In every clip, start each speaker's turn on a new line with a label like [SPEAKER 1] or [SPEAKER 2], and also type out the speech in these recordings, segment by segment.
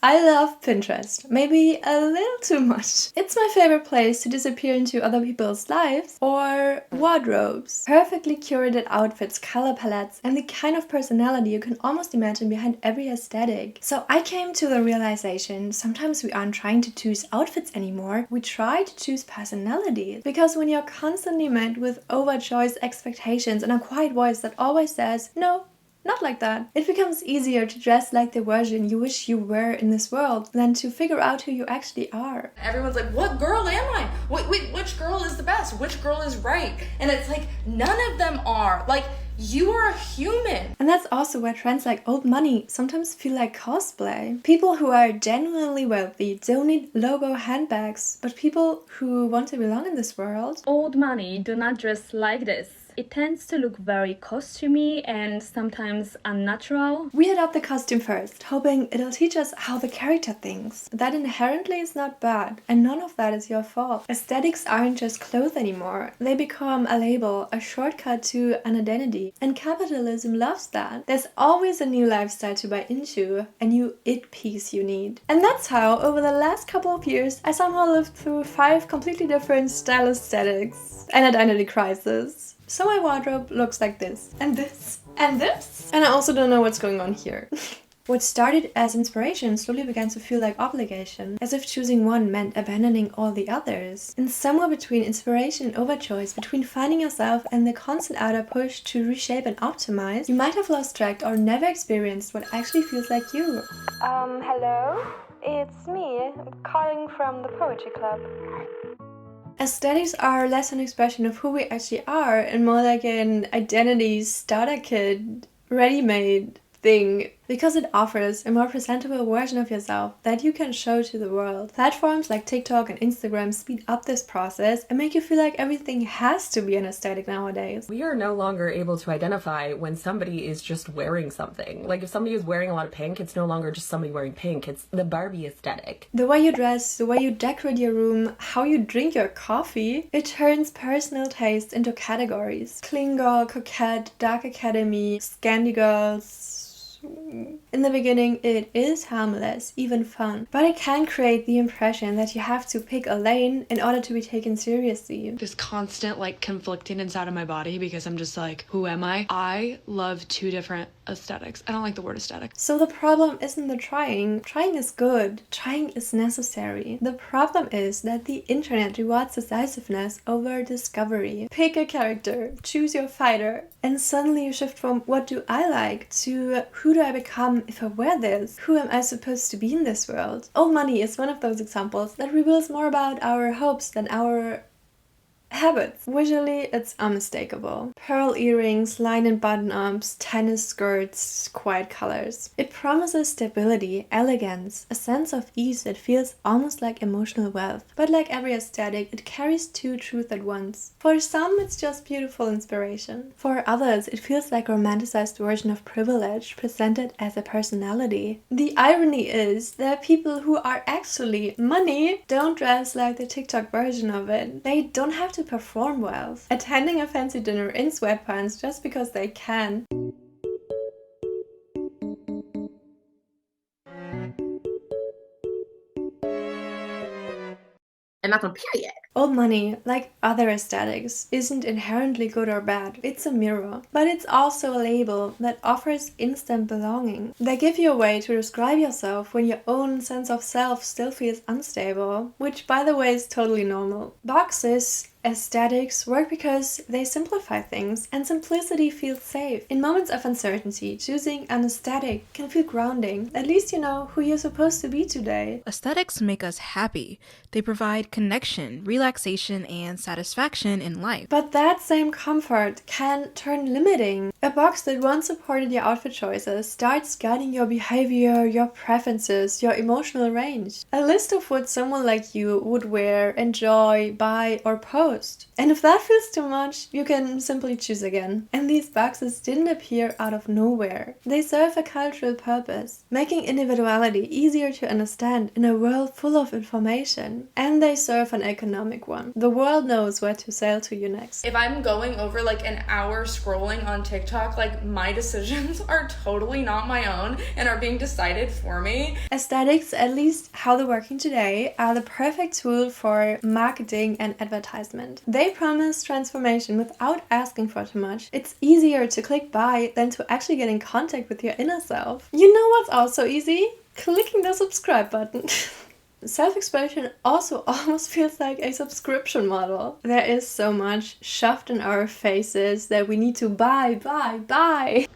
[SPEAKER 1] I love Pinterest, maybe a little too much. It's my favorite place to disappear into other people's lives or wardrobes. Perfectly curated outfits, color palettes, and the kind of personality you can almost imagine behind every aesthetic. So I came to the realization sometimes we aren't trying to choose outfits anymore, we try to choose personalities. Because when you're constantly met with overchoice expectations and a quiet voice that always says, no, not like that, it becomes easier to dress like the version you wish you were in this world than to figure out who you actually are.
[SPEAKER 2] Everyone's like, what girl am I? Which girl is the best? Which girl is right? And it's like, none of them are. Like, you are a human.
[SPEAKER 1] And that's also where trends like old money sometimes feel like cosplay. People who are genuinely wealthy don't need logo handbags, but people who want to belong in this world.
[SPEAKER 3] Old money do not dress like this. It tends to look very costumey and sometimes unnatural.
[SPEAKER 1] We adopt the costume first, hoping it'll teach us how the character thinks. That inherently is not bad, and none of that is your fault. Aesthetics aren't just clothes anymore. They become a label, a shortcut to an identity. And capitalism loves that. There's always a new lifestyle to buy into, a new it piece you need. And that's how, over the last couple of years, I somehow lived through 5 completely different style aesthetics and identity crisis. So my wardrobe looks like this, and this, and this. And I also don't know what's going on here. What started as inspiration slowly began to feel like obligation, as if choosing one meant abandoning all the others. And somewhere between inspiration and overchoice, between finding yourself and the constant outer push to reshape and optimize, you might have lost track or never experienced what actually feels like you.
[SPEAKER 4] Hello? It's me, calling from the Poetry Club.
[SPEAKER 1] Aesthetics are less an expression of who we actually are and more like an identity starter kit, ready-made thing, because it offers a more presentable version of yourself that you can show to the world. Platforms like TikTok and Instagram speed up this process and make you feel like everything has to be an aesthetic nowadays.
[SPEAKER 5] We are no longer able to identify when somebody is just wearing something. Like if somebody is wearing a lot of pink, it's no longer just somebody wearing pink, it's the Barbie aesthetic.
[SPEAKER 1] The way you dress, the way you decorate your room, how you drink your coffee, it turns personal taste into categories. Clean girl, coquette, dark academy, Scandi girls. In the beginning, it is harmless, even fun, but it can create the impression that you have to pick a lane in order to be taken seriously.
[SPEAKER 6] This constant conflicting inside of my body because I'm just like, who am I? I love 2 different aesthetics. I don't like the word aesthetic.
[SPEAKER 1] So the problem isn't the trying. Trying is good. Trying is necessary. The problem is that the internet rewards decisiveness over discovery. Pick a character, choose your fighter, and suddenly you shift from what do I like to who do I become if I wear this? Who am I supposed to be in this world? Old money is one of those examples that reveals more about our hopes than our habits. Visually, it's unmistakable. Pearl earrings, line button-ups, tennis skirts, quiet colors. It promises stability, elegance, a sense of ease that feels almost like emotional wealth. But like every aesthetic, it carries 2 truths at once. For some, it's just beautiful inspiration. For others, it feels like a romanticized version of privilege presented as a personality. The irony is that people who are actually money don't dress like the TikTok version of it. They don't have to perform well, attending a fancy dinner in sweatpants just because they can.
[SPEAKER 5] And that's on period.
[SPEAKER 1] Old money, like other aesthetics, isn't inherently good or bad. It's a mirror. But it's also a label that offers instant belonging. They give you a way to describe yourself when your own sense of self still feels unstable, which by the way is totally normal. Boxes, aesthetics work because they simplify things, and simplicity feels safe. In moments of uncertainty, choosing an aesthetic can feel grounding. At least you know who you're supposed to be today.
[SPEAKER 7] Aesthetics make us happy. They provide connection, relaxation, and satisfaction in life.
[SPEAKER 1] But that same comfort can turn limiting. A box that once supported your outfit choices starts guiding your behavior, your preferences, your emotional range. A list of what someone like you would wear, enjoy, buy, or post. And if that feels too much, you can simply choose again. And these boxes didn't appear out of nowhere. They serve a cultural purpose, making individuality easier to understand in a world full of information. And they serve an economic one. The world knows where to sell to you next.
[SPEAKER 2] If I'm going over an hour scrolling on TikTok TikTok, like, my decisions are totally not my own and are being decided for me.
[SPEAKER 1] Aesthetics, at least how they're working today, are the perfect tool for marketing and advertisement. They promise transformation without asking for too much. It's easier to click buy than to actually get in contact with your inner self. You know what's also easy? Clicking the subscribe button. Self-expression also almost feels like a subscription model. There is so much shoved in our faces that we need to buy.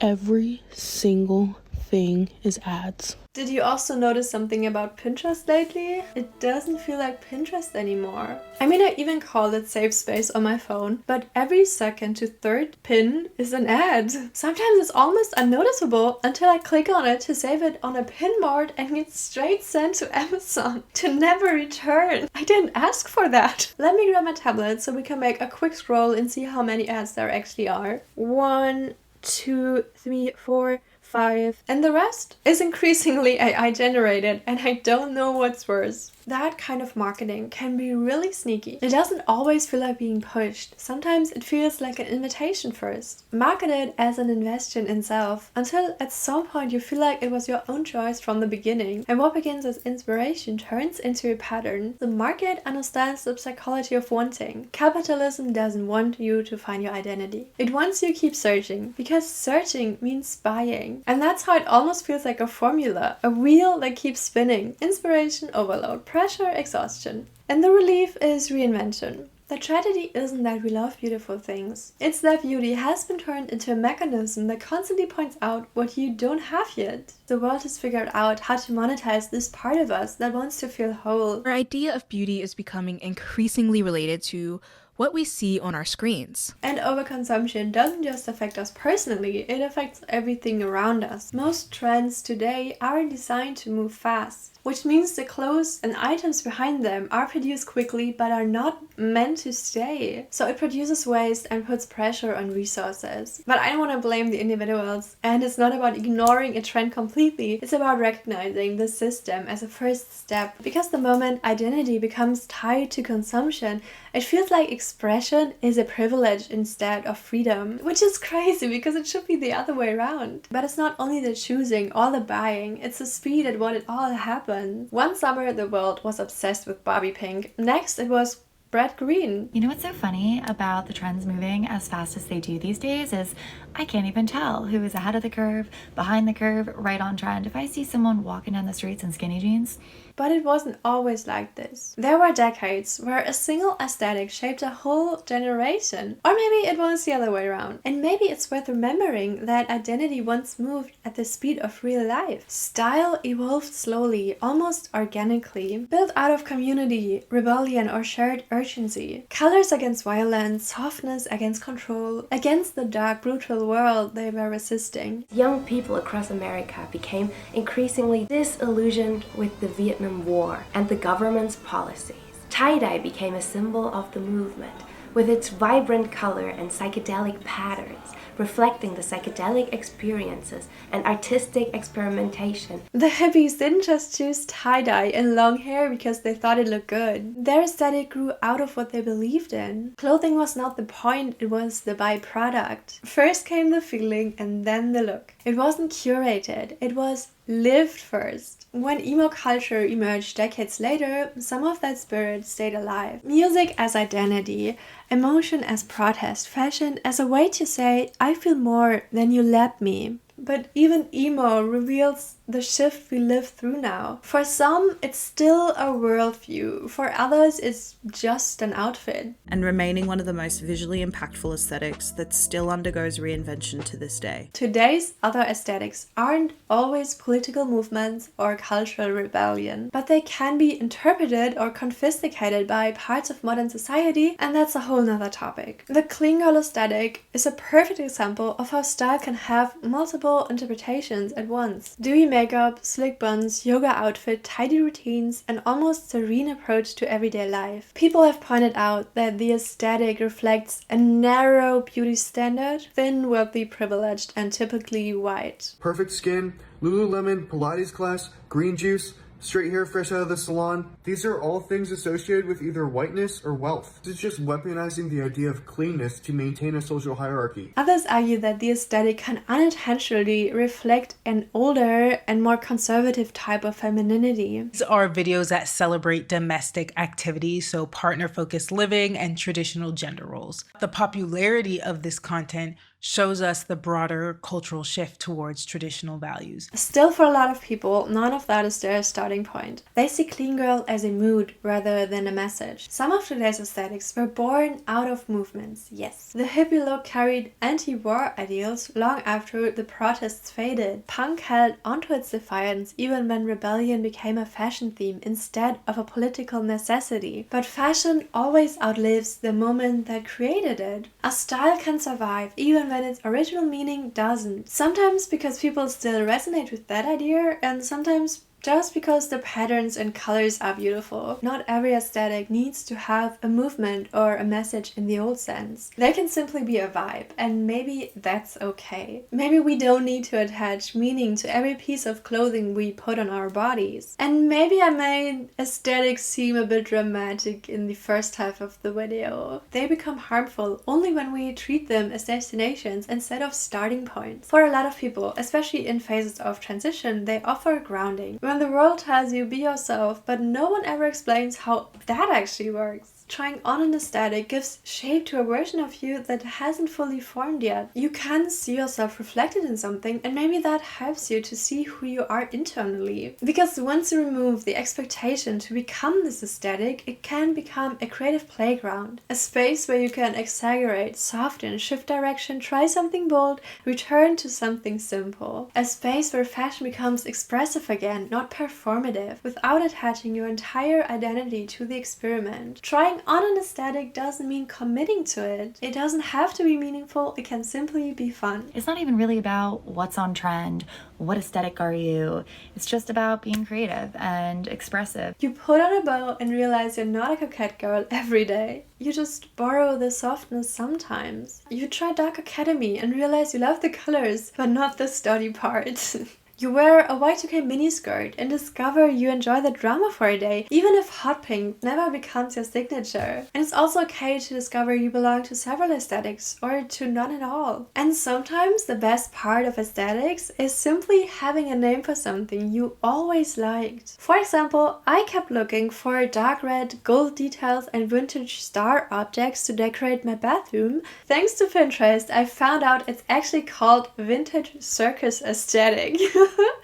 [SPEAKER 8] Every single thing is ads.
[SPEAKER 1] Did you also notice something about Pinterest lately? It doesn't feel like Pinterest anymore. I mean, I even call it safe space on my phone, but every second to third pin is an ad. Sometimes it's almost unnoticeable until I click on it to save it on a pin board and get straight sent to Amazon to never return. I didn't ask for that. Let me grab my tablet so we can make a quick scroll and see how many ads there actually are. 1, 2, 3, 4, 5, and the rest is increasingly AI generated, and I don't know what's worse. That kind of marketing can be really sneaky. It doesn't always feel like being pushed. Sometimes it feels like an invitation first, marketed as an investment in self, until at some point you feel like it was your own choice from the beginning. And what begins as inspiration turns into a pattern. The market understands the psychology of wanting. Capitalism doesn't want you to find your identity. It wants you to keep searching, because searching means buying. And that's how it almost feels like a formula, a wheel that keeps spinning. Inspiration overload, pressure, exhaustion. And the relief is reinvention. The tragedy isn't that we love beautiful things. It's that beauty has been turned into a mechanism that constantly points out what you don't have yet. The world has figured out how to monetize this part of us that wants to feel whole.
[SPEAKER 7] Our idea of beauty is becoming increasingly related to what we see on our screens.
[SPEAKER 1] And overconsumption doesn't just affect us personally, it affects everything around us. Most trends today are designed to move fast, which means the clothes and items behind them are produced quickly but are not meant to stay. So it produces waste and puts pressure on resources. But I don't want to blame the individuals, and it's not about ignoring a trend completely, it's about recognizing the system as a first step. Because the moment identity becomes tied to consumption, it feels like expression is a privilege instead of freedom, which is crazy because it should be the other way around. But it's not only the choosing or the buying, it's the speed at what it all happens. One summer the world was obsessed with Barbie pink, next it was Brad green.
[SPEAKER 9] You know what's so funny about the trends moving as fast as they do these days is I can't even tell who is ahead of the curve, behind the curve, right on trend. If I see someone walking down the streets in skinny jeans.
[SPEAKER 1] But it wasn't always like this. There were decades where a single aesthetic shaped a whole generation. Or maybe it was the other way around. And maybe it's worth remembering that identity once moved at the speed of real life. Style evolved slowly, almost organically, built out of community, rebellion, or shared urgency. Colors against violence, softness against control, against the dark, brutal world they were resisting.
[SPEAKER 10] Young people across America became increasingly disillusioned with the Vietnam War and the government's policies. Tie-dye became a symbol of the movement, with its vibrant color and psychedelic patterns, reflecting the psychedelic experiences and artistic experimentation.
[SPEAKER 1] The hippies didn't just choose tie-dye and long hair because they thought it looked good. Their aesthetic grew out of what they believed in. Clothing was not the point, it was the byproduct. First came the feeling and then the look. It wasn't curated, it was lived first. When emo culture emerged decades later, some of that spirit stayed alive. Music as identity, emotion as protest, fashion as a way to say, I feel more than you let me. But even emo reveals the shift we live through now. For some, it's still a worldview. For others, it's just an outfit.
[SPEAKER 11] And remaining one of the most visually impactful aesthetics that still undergoes reinvention to this day.
[SPEAKER 1] Today's other aesthetics aren't always political movements or cultural rebellion, but they can be interpreted or confiscated by parts of modern society, and that's a whole nother topic. The clean girl aesthetic is a perfect example of how style can have multiple interpretations at once. Dewy makeup, slick buns, yoga outfit, tidy routines, and almost serene approach to everyday life. People have pointed out that the aesthetic reflects a narrow beauty standard, thin, wealthy, privileged, and typically white.
[SPEAKER 12] Perfect skin, Lululemon, Pilates class, green juice, straight hair fresh out of the salon. These are all things associated with either whiteness or wealth. It's just weaponizing the idea of cleanness to maintain a social hierarchy.
[SPEAKER 1] Others argue that the aesthetic can unintentionally reflect an older and more conservative type of femininity.
[SPEAKER 13] These are videos that celebrate domestic activities, so partner-focused living and traditional gender roles. The popularity of this content shows us the broader cultural shift towards traditional values.
[SPEAKER 1] Still, for a lot of people, none of that is their starting point. They see clean girl as a mood rather than a message. Some of today's aesthetics were born out of movements, yes. The hippie look carried anti-war ideals long after the protests faded. Punk held onto its defiance even when rebellion became a fashion theme instead of a political necessity. But fashion always outlives the moment that created it. A style can survive even when its original meaning doesn't. Sometimes because people still resonate with that idea, and sometimes just because the patterns and colors are beautiful. Not every aesthetic needs to have a movement or a message in the old sense. They can simply be a vibe, and maybe that's okay. Maybe we don't need to attach meaning to every piece of clothing we put on our bodies. And maybe I made aesthetics seem a bit dramatic in the first half of the video. They become harmful only when we treat them as destinations instead of starting points. For a lot of people, especially in phases of transition, they offer grounding. When the world tells you be yourself, but no one ever explains how that actually works. Trying on an aesthetic gives shape to a version of you that hasn't fully formed yet. You can see yourself reflected in something, and maybe that helps you to see who you are internally. Because once you remove the expectation to become this aesthetic, it can become a creative playground. A space where you can exaggerate, soften, shift direction, try something bold, return to something simple. A space where fashion becomes expressive again, not performative, without attaching your entire identity to the experiment. Trying on an aesthetic doesn't mean committing to it. It doesn't have to be meaningful, it can simply be fun.
[SPEAKER 9] It's not even really about what's on trend, what aesthetic are you. It's just about being creative and expressive.
[SPEAKER 1] You put on a bow and realize you're not a coquette girl every day. You just borrow the softness sometimes. You try Dark Academy and realize you love the colors, but not the sturdy part. You wear a Y2K miniskirt and discover you enjoy the drama for a day, even if hot pink never becomes your signature. And it's also okay to discover you belong to several aesthetics or to none at all. And sometimes the best part of aesthetics is simply having a name for something you always liked. For example, I kept looking for dark red, gold details and vintage star objects to decorate my bathroom. Thanks to Pinterest, I found out it's actually called vintage circus aesthetic.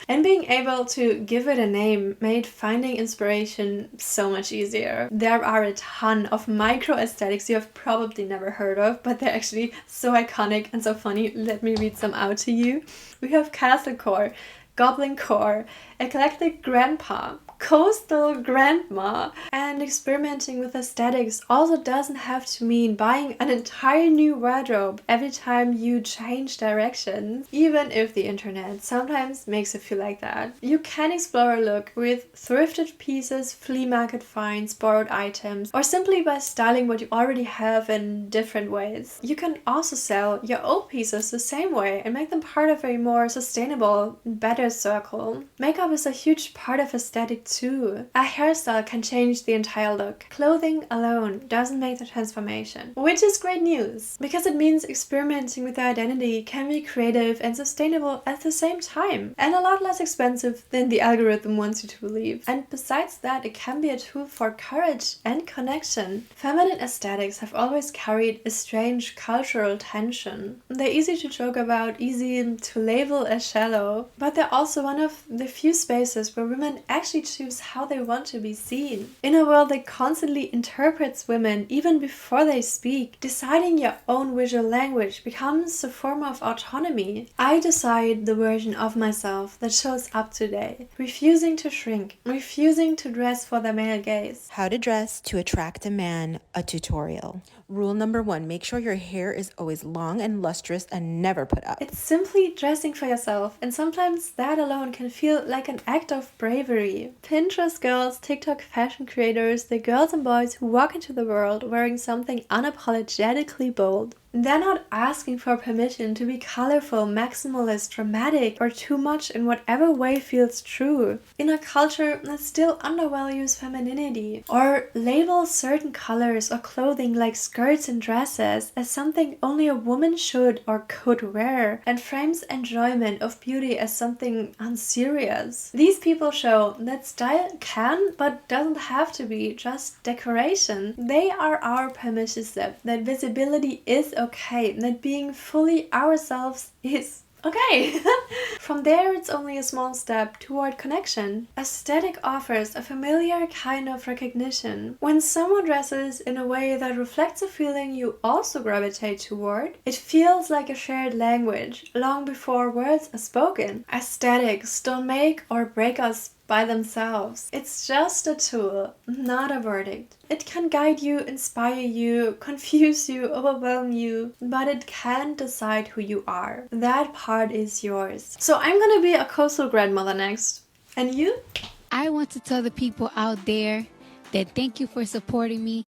[SPEAKER 1] And being able to give it a name made finding inspiration so much easier. There are a ton of micro aesthetics you have probably never heard of, but they're actually so iconic and so funny. Let me read some out to you. We have castlecore, goblin core, eclectic grandpa, coastal grandma. And experimenting with aesthetics also doesn't have to mean buying an entire new wardrobe every time you change directions, even if the internet sometimes makes it feel like that. You can explore a look with thrifted pieces, flea market finds, borrowed items, or simply by styling what you already have in different ways. You can also sell your old pieces the same way and make them part of a more sustainable, better circle. Makeup is a huge part of aesthetic too. A hairstyle can change the entire look. Clothing alone doesn't make the transformation, which is great news, because it means experimenting with your identity can be creative and sustainable at the same time, and a lot less expensive than the algorithm wants you to believe. And besides that, it can be a tool for courage and connection. Feminine aesthetics have always carried a strange cultural tension. They're easy to joke about, easy to label as shallow, but they're also one of the few spaces where women actually choose how they want to be seen. In a world that constantly interprets women even before they speak, deciding your own visual language becomes a form of autonomy. I decide the version of myself that shows up today, refusing to shrink, refusing to dress for the male gaze.
[SPEAKER 14] How to dress to attract a man, a tutorial. Rule number 1, make sure your hair is always long and lustrous and never put up.
[SPEAKER 1] It's simply dressing for yourself, and sometimes that alone can feel like an act of bravery. Pinterest girls, TikTok fashion creators, the girls and boys who walk into the world wearing something unapologetically bold. They're not asking for permission to be colorful, maximalist, dramatic, or too much in whatever way feels true. In a culture that still undervalues femininity, or labels certain colors or clothing like skirts and dresses as something only a woman should or could wear, and frames enjoyment of beauty as something unserious. These people show that style can, but doesn't have to be, just decoration. They are our permission slip, that visibility is okay, that being fully ourselves is okay. From there, it's only a small step toward connection. Aesthetic offers a familiar kind of recognition. When someone dresses in a way that reflects a feeling you also gravitate toward, it feels like a shared language, long before words are spoken. Aesthetics don't make or break us by themselves. It's just a tool, not a verdict. It can guide you, inspire you, confuse you, overwhelm you, but it can't decide who you are. That part is yours. So I'm gonna be a coastal grandmother next. And you?
[SPEAKER 15] I want to tell the people out there that thank you for supporting me